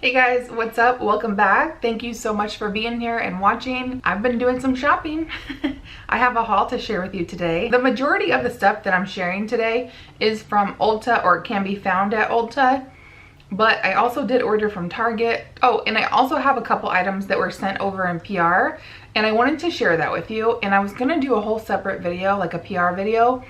Hey guys, what's up? Welcome back. Thank you so much for being here and watching. I've been doing some shopping. I have a haul to share with you today. The majority of the stuff that I'm sharing today is from Ulta, or can be found at Ulta, but I also did order from Target. Oh, and I also have a couple items that were sent over in PR, and I wanted to share that with you. And I was gonna do a whole separate video, like a PR video,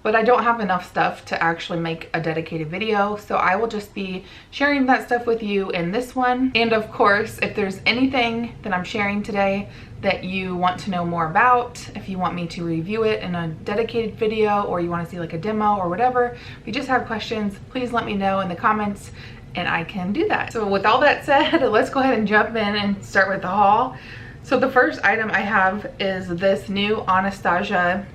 but I don't have enough stuff to actually make a dedicated video, so I will just be sharing that stuff with you in this one. And of course, if there's anything that I'm sharing today that you want to know more about, if you want me to review it in a dedicated video, or you want to see like a demo or whatever, if you just have questions, please let me know in the comments and I can do that. So with all that said, let's go ahead and jump in and start with the haul. So the first item I have is this new Anastasia,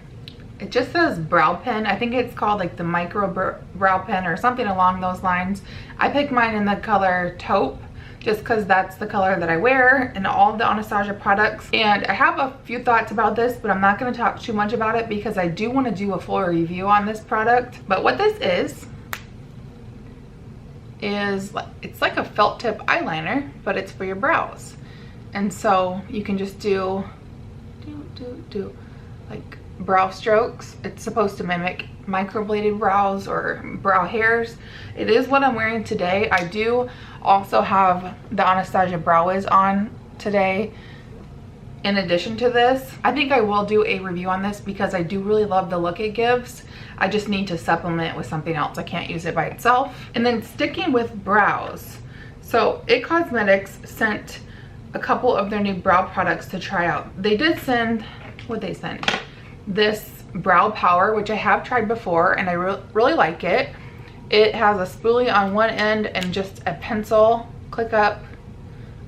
it just says brow pen. I think it's called like the micro brow pen or something along those lines. I picked mine in the color taupe just because that's the color that I wear in all of the Anastasia products. And I have a few thoughts about this, but I'm not going to talk too much about it because I do want to do a full review on this product. But what this is it's like a felt tip eyeliner, but it's for your brows. And so you can just do like brow strokes. It's supposed to mimic microbladed brows or brow hairs. It is what I'm wearing today. I do also have the Anastasia Brow Wiz on today in addition to this. I think I will do a review on this because I do really love the look it gives. I just need to supplement with something else. I can't use it by itself. And then sticking with brows, so It Cosmetics sent a couple of their new brow products to try out. They did send, what'd they send? This brow power, which I have tried before and I really like it. It has a spoolie on one end and just a pencil click up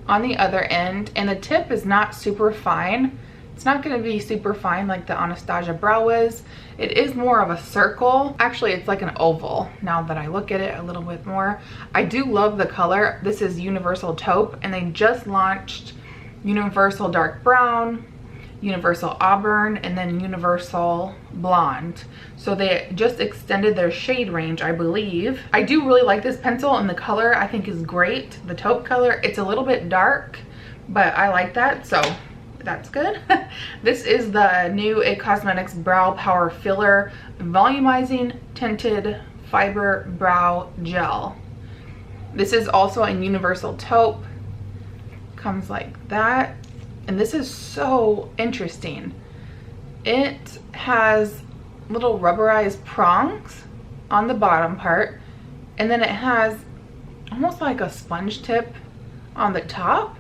on the other end, and the tip is not super fine. It's not going to be super fine like the Anastasia Brow Wiz. It is more of a circle. Actually, it's like an oval now that I look at it a little bit more. I do love the color. This is Universal Taupe, and they just launched Universal Dark Brown, Universal Auburn, and then Universal Blonde. So they just extended their shade range, I believe. I do really like this pencil, and the color I think is great. The taupe color, it's a little bit dark, but I like that, so that's good. This is the new It Cosmetics Brow Power Filler Volumizing Tinted Fiber Brow Gel. This is also in Universal Taupe. Comes like that. And this is so interesting. It has little rubberized prongs on the bottom part, and then it has almost like a sponge tip on the top.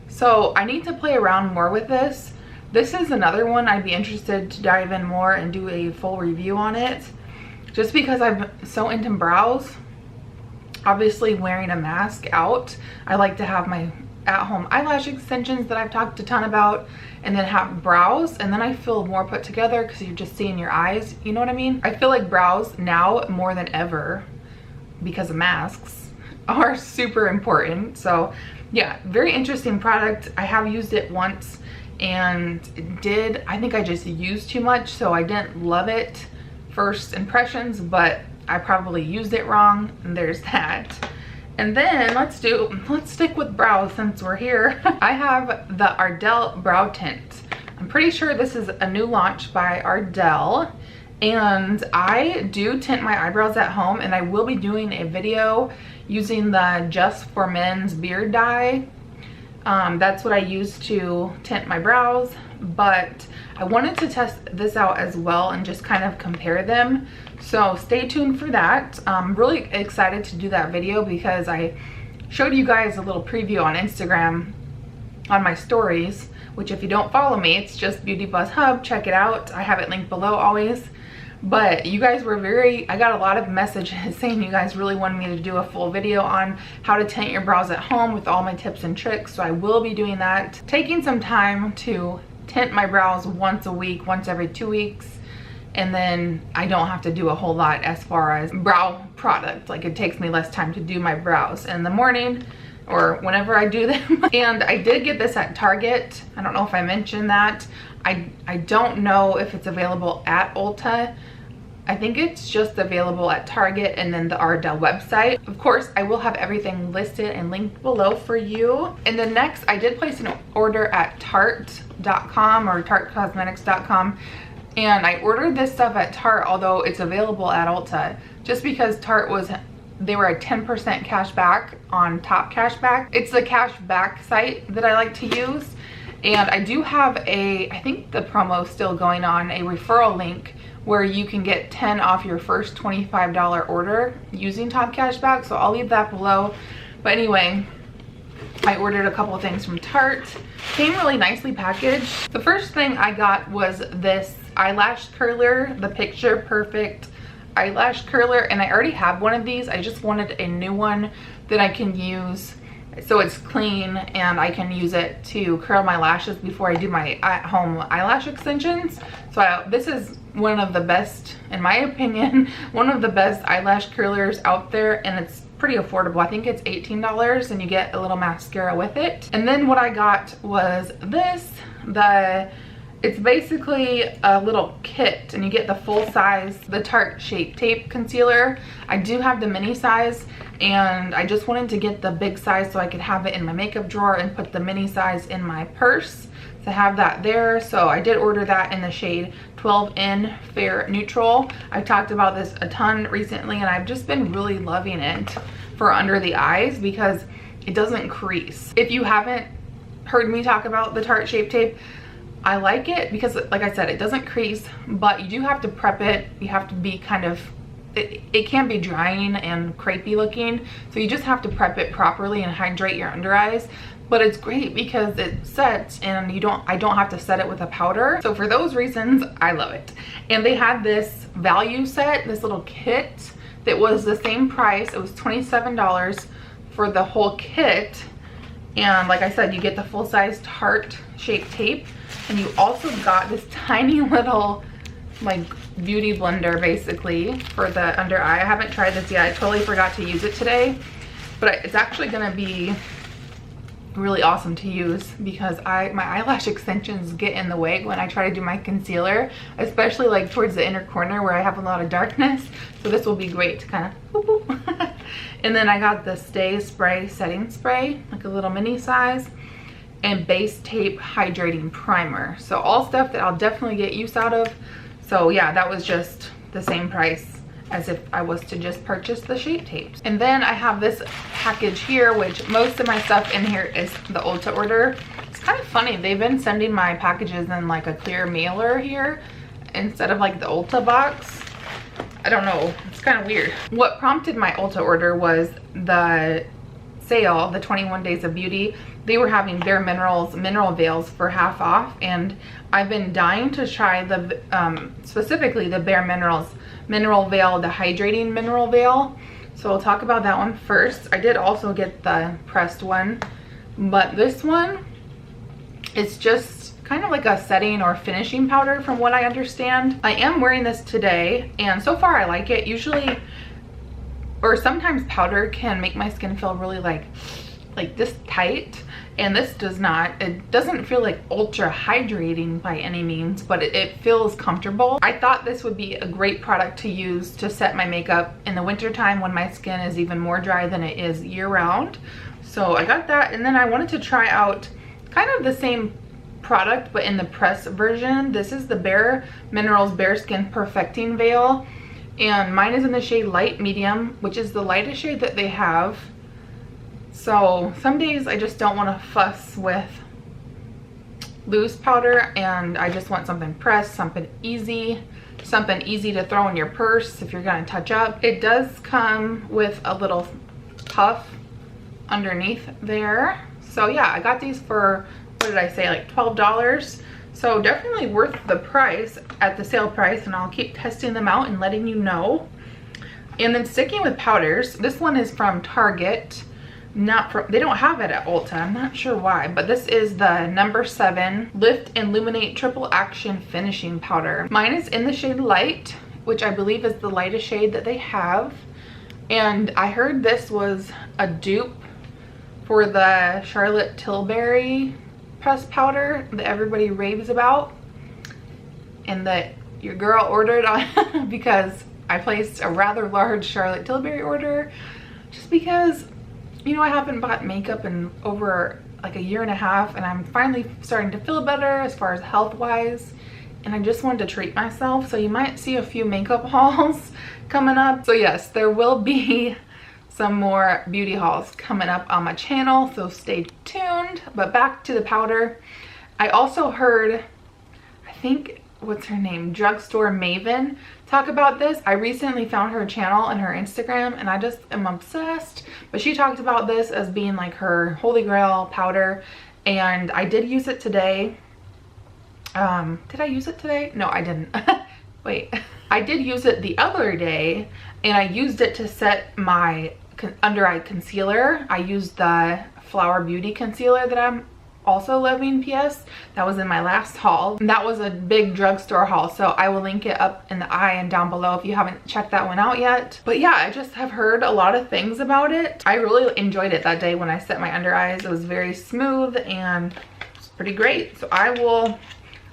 So I need to play around more with this. This is another one I'd be interested to dive in more and do a full review on it, just because I'm so into brows. Obviously wearing a mask out, I like to have my at-home eyelash extensions that I've talked a ton about, and then have brows, and then I feel more put together because you're just seeing your eyes, you know what I mean? I feel like brows now more than ever, because of masks, are super important. So yeah, very interesting product. I have used it once and I think I just used too much, so I didn't love it first impressions, but I probably used it wrong, and there's that. And then let's stick with brows since we're here. I have the Ardell Brow Tint. I'm pretty sure this is a new launch by Ardell, and I do tint my eyebrows at home, and I will be doing a video using the Just for Men's beard dye. That's what I use to tint my brows, but I wanted to test this out as well and just kind of compare them. So stay tuned for that. I'm really excited to do that video because I showed you guys a little preview on Instagram on my stories, which if you don't follow me, it's just BeautyBuzzHub. Check it out. I have it linked below always. But you guys were I got a lot of messages saying you guys really wanted me to do a full video on how to tint your brows at home with all my tips and tricks. So I will be doing that. Taking some time to tint my brows once a week, once every 2 weeks. And then I don't have to do a whole lot as far as brow product. Like, it takes me less time to do my brows in the morning or whenever I do them. And I did get this at Target. I don't know if I mentioned that. I don't know if it's available at Ulta. I think it's just available at Target and then the Ardell website. Of course, I will have everything listed and linked below for you. And then next, I did place an order at Tarte.com or TarteCosmetics.com. And I ordered this stuff at Tarte, although it's available at Ulta, just because Tarte they were a 10% cash back on top cash back. It's the cash back site that I like to use. And I do have I think the promo is still going on, a referral link where you can get 10 off your first $25 order using top cash back. So I'll leave that below. But anyway, I ordered a couple of things from Tarte. Came really nicely packaged. The first thing I got was this eyelash curler, the Picture Perfect eyelash curler, and I already have one of these. I just wanted a new one that I can use so it's clean and I can use it to curl my lashes before I do my at-home eyelash extensions. So this is one of the best, in my opinion, one of the best eyelash curlers out there, and it's pretty affordable. I think it's $18 and you get a little mascara with it. And then what I got was this, it's basically a little kit, and you get the full size, the Tarte Shape Tape Concealer. I do have the mini size, and I just wanted to get the big size so I could have it in my makeup drawer and put the mini size in my purse to have that there. So I did order that in the shade 12N Fair Neutral. I've talked about this a ton recently, and I've just been really loving it for under the eyes because it doesn't crease. If you haven't heard me talk about the Tarte Shape Tape, I like it because, like I said, it doesn't crease, but you do have to prep it. You have to be kind of, it can be drying and crepey looking, so you just have to prep it properly and hydrate your under eyes. But it's great because it sets and I don't have to set it with a powder. So for those reasons, I love it. And they had this value set, this little kit that was the same price. It was $27 for the whole kit. And like I said, you get the full-size Tarte Shape Tape, and you also got this tiny little like beauty blender basically for the under eye. I haven't tried this yet. I totally forgot to use it today, but it's actually gonna be really awesome to use because my eyelash extensions get in the way when I try to do my concealer, especially like towards the inner corner where I have a lot of darkness. So this will be great to kind of boop, boop. And then I got the Stay Spray Setting Spray, like a little mini size, and Base Tape Hydrating Primer. So all stuff that I'll definitely get use out of. So yeah, that was just the same price as if I was to just purchase the shape tapes. And then I have this package here, which most of my stuff in here is the Ulta order. It's kind of funny, they've been sending my packages in like a clear mailer here instead of like the Ulta box. I don't know, it's kind of weird. What prompted my Ulta order was the sale, the 21 Days of Beauty. They were having Bare Minerals mineral veils for half off, and I've been dying to try the specifically the Bare Minerals mineral veil, the hydrating mineral veil. So we'll talk about that one first. I did also get the pressed one, but this one is just kind of like a setting or finishing powder from what I understand. I am wearing this today, and so far I like it. Usually, or sometimes powder can make my skin feel really like this tight, and this does not. It doesn't feel like ultra hydrating by any means, but it feels comfortable. I thought this would be a great product to use to set my makeup in the winter time when my skin is even more dry than it is year round. So I got that, and then I wanted to try out kind of the same product but in the press version. This is the Bare Minerals Bare Skin Perfecting Veil, and mine is in the shade Light Medium, which is the lightest shade that they have. So some days I just don't want to fuss with loose powder, and I just want something pressed, something easy to throw in your purse if you're going to touch up. It does come with a little puff underneath there. So yeah, I got these for, what did I say, like $12. So definitely worth the price at the sale price, and I'll keep testing them out and letting you know. And then sticking with powders, this one is from Target. They don't have it at Ulta, I'm not sure why, but this is the number 7 Lift and Luminate Triple Action Finishing Powder. Mine is in the shade Light, which I believe is the lightest shade that they have. And I heard this was a dupe for the Charlotte Tilbury pressed powder that everybody raves about, and that your girl ordered on because I placed a rather large Charlotte Tilbury order, just because, you know, I haven't bought makeup in over like a year and a half, and I'm finally starting to feel better as far as health wise, and I just wanted to treat myself. So you might see a few makeup hauls coming up. So yes, there will be some more beauty hauls coming up on my channel, so stay tuned. But back to the powder. I also heard, I think, what's her name, Drugstore Maven, talk about this. I recently found her channel and her Instagram, and I just am obsessed. But she talked about this as being like her holy grail powder, and I did use it today. Did I use it today? No, I didn't. Wait, I did use it the other day, and I used it to set my under eye concealer. I used the Flower Beauty concealer that I'm also loving. PS, that was in my last haul. That was a big drugstore haul, so I will link it up in the eye and down below if you haven't checked that one out yet. But yeah, I just have heard a lot of things about it. I really enjoyed it that day when I set my under eyes. It was very smooth and it's pretty great. So I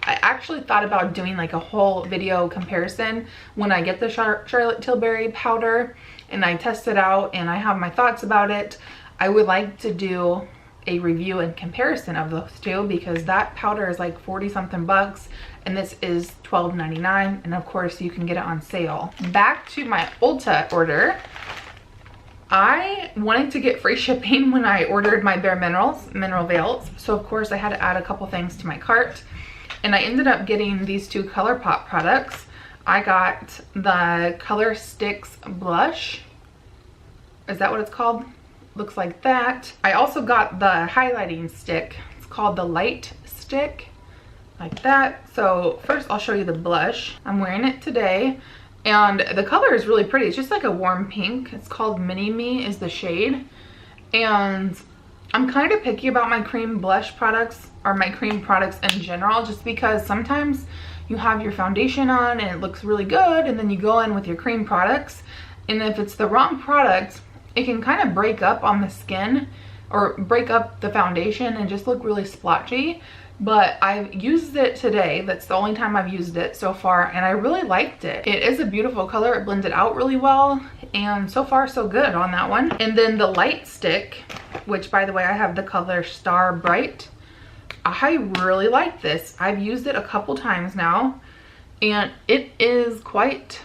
actually thought about doing like a whole video comparison when I get the Charlotte Tilbury powder and I test it out and I have my thoughts about it. I would like to do a review and comparison of those two, because that powder is like 40 something bucks and this is $12.99, and of course you can get it on sale. Back to my Ulta order. I wanted to get free shipping when I ordered my Bare Mineral Veils, so of course I had to add a couple things to my cart, and I ended up getting these two Colourpop products. I got the Color Stix blush. Is that what it's called? Looks like that. I also got the highlighting stick. It's called the Lite stick, like that. So first I'll show you the blush. I'm wearing it today, and the color is really pretty. It's just like a warm pink. It's called Mini Me is the shade, and I'm kind of picky about my cream blush products, or my cream products in general, just because sometimes you have your foundation on and it looks really good, and then you go in with your cream products, and if it's the wrong product, it can kind of break up on the skin or break up the foundation and just look really splotchy. But I've used it today. That's the only time I've used it so far, and I really liked it. It is a beautiful color. It blended out really well, and so far so good on that one. And then the light stick, which by the way I have the color Star Bright. I really like this. I've used it a couple times now, and it is quite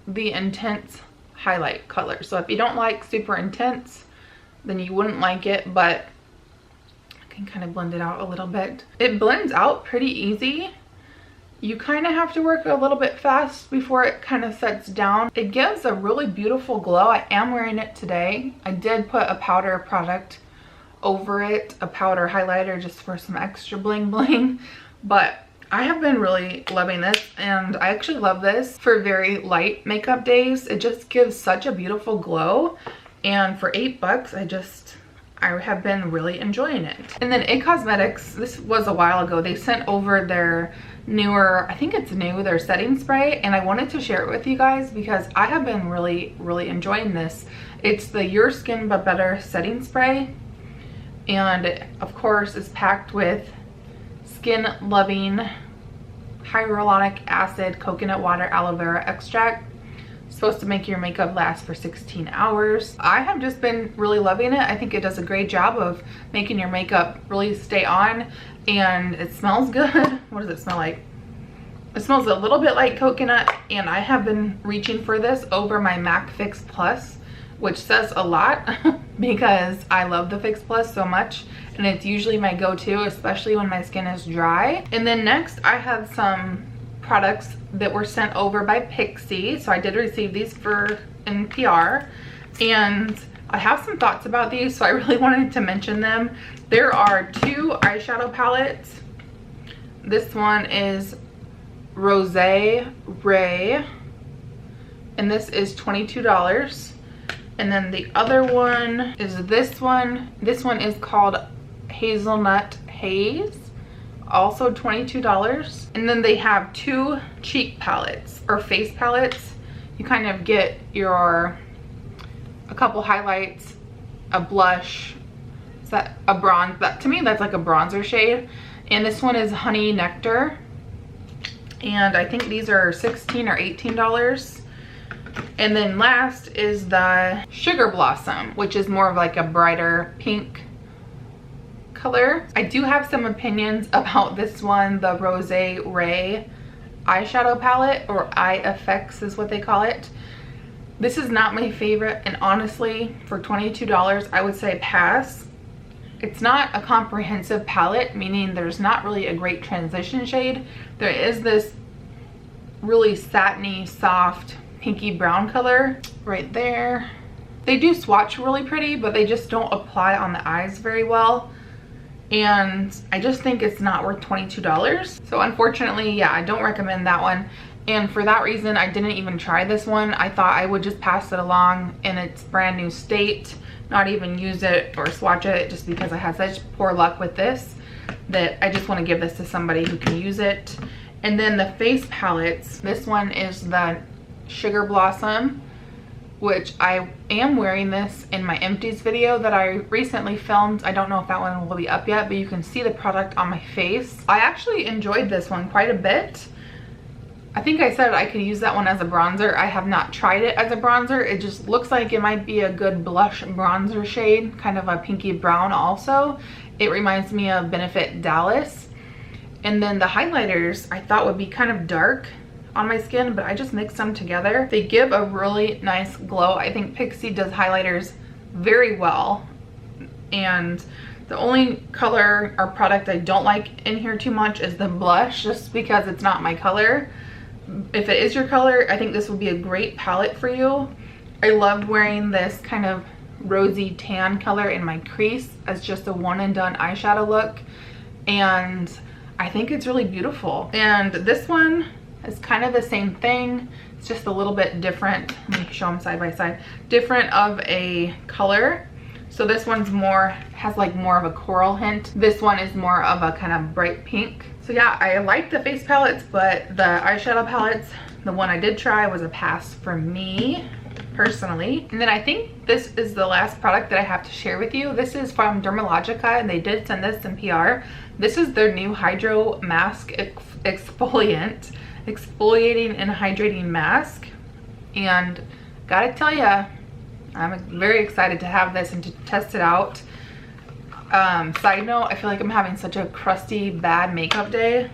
the intense highlight color. So if you don't like super intense, then you wouldn't like it, but I can kind of blend it out a little bit. It blends out pretty easy. You kind of have to work a little bit fast before it kind of sets down. It gives a really beautiful glow. I am wearing it today. I did put a powder product over it, a powder highlighter, just for some extra bling bling, but I have been really loving this, and I actually love this for very light makeup days. It just gives such a beautiful glow, and for $8 I have been really enjoying it. And then It Cosmetics, this was a while ago, they sent over their newer, I think it's new, their setting spray, and I wanted to share it with you guys because I have been really enjoying this. It's the Your Skin But Better setting spray, and of course it's packed with skin loving hyaluronic acid, coconut water, aloe vera extract. It's supposed to make your makeup last for 16 hours. I have just been really loving it. I think it does a great job of making your makeup really stay on, and it smells good. What does it smell like? It smells a little bit like coconut, and I have been reaching for this over my MAC Fix Plus, which says a lot because I love the Fix Plus so much, and it's usually my go-to, especially when my skin is dry. And then next I have some products that were sent over by Pixi. So I did receive these in PR, and I have some thoughts about these, so I really wanted to mention them. There are two eyeshadow palettes. This one is Rosé Ray, and this is $22. And then the other one is this one. This one is called Hazelnut Haze, also $22. And then they have two cheek palettes or face palettes. You kind of get a couple highlights, a blush, is that a bronze, that to me that's like a bronzer shade. And this one is Honey Nectar, and I think these are $16 or $18. And then last is the Sugar Blossom, which is more of like a brighter pink color. I do have some opinions about this one, the Rose Ray eyeshadow palette, or Eye Effects is what they call it. This is not my favorite, and honestly, for $22, I would say pass. It's not a comprehensive palette, meaning there's not really a great transition shade. There is this really satiny, soft, pinky brown color right there. They do swatch really pretty, but they just don't apply on the eyes very well. And I just think it's not worth $22. So unfortunately, yeah, I don't recommend that one. And for that reason, I didn't even try this one. I thought I would just pass it along in its brand new state, not even use it or swatch it, just because I had such poor luck with this that I just want to give this to somebody who can use it. And then the face palettes, this one is the Sugar Blossom, which I am wearing this in my empties video that I recently filmed. I don't know if that one will be up yet, but you can see the product on my face. I actually enjoyed this one quite a bit. I think I said I could use that one as a bronzer. I have not tried it as a bronzer. It just looks like it might be a good blush bronzer shade, kind of a pinky brown also. It reminds me of Benefit Dallas. And then the highlighters I thought would be kind of dark on my skin, but I just mixed them together. They give a really nice glow. I think Pixi does highlighters very well. And the only color or product I don't like in here too much is the blush, just because it's not my color. If it is your color, I think this would be a great palette for you. I love wearing this kind of rosy tan color in my crease as just a one and done eyeshadow look. And I think it's really beautiful. And this one, it's kind of the same thing. It's just a little bit different. Let me show them side by side. Different of a color. So this one's more, has like more of a coral hint. This one is more of a kind of bright pink. So yeah, I like the face palettes, but the eyeshadow palettes, the one I did try was a pass for me personally. And then I think this is the last product that I have to share with you. This is from Dermalogica, and they did send this in PR. This is their new Hydro Mask Exfoliating and Hydrating Mask. And gotta tell ya, I'm very excited to have this and to test it out. Side note, I feel like I'm having such a crusty, bad makeup day.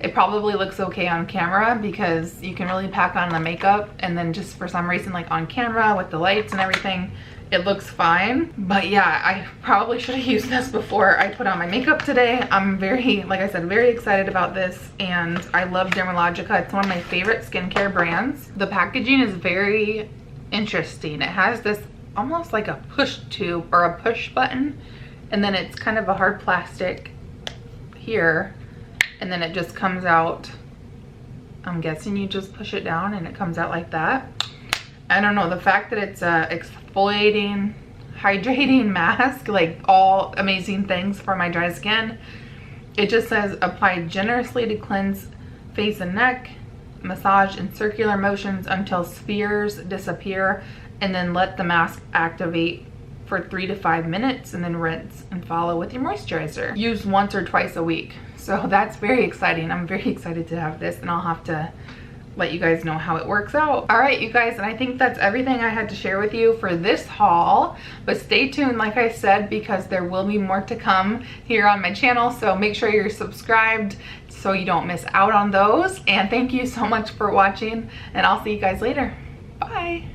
It probably looks okay on camera because you can really pack on the makeup, and then just for some reason, like on camera with the lights and everything, it looks fine. But yeah, I probably should have used this before I put on my makeup today. I'm very, like I said, very excited about this, and I love Dermalogica. It's one of my favorite skincare brands. The packaging is very interesting. It has this almost like a push tube or a push button, and then it's kind of a hard plastic here, and then it just comes out. I'm guessing you just push it down and it comes out like that. I don't know, the fact that it's a exfoliating, hydrating mask, like all amazing things for my dry skin. It just says apply generously to cleanse face and neck, massage in circular motions until spheres disappear, and then let the mask activate for 3 to 5 minutes, and then rinse and follow with your moisturizer. Use once or twice a week. So that's very exciting. I'm very excited to have this, and I'll have to let you guys know how it works out. All right, you guys, and I think that's everything I had to share with you for this haul. But stay tuned, like I said, because there will be more to come here on my channel. So make sure you're subscribed so you don't miss out on those. And thank you so much for watching, and I'll see you guys later. Bye.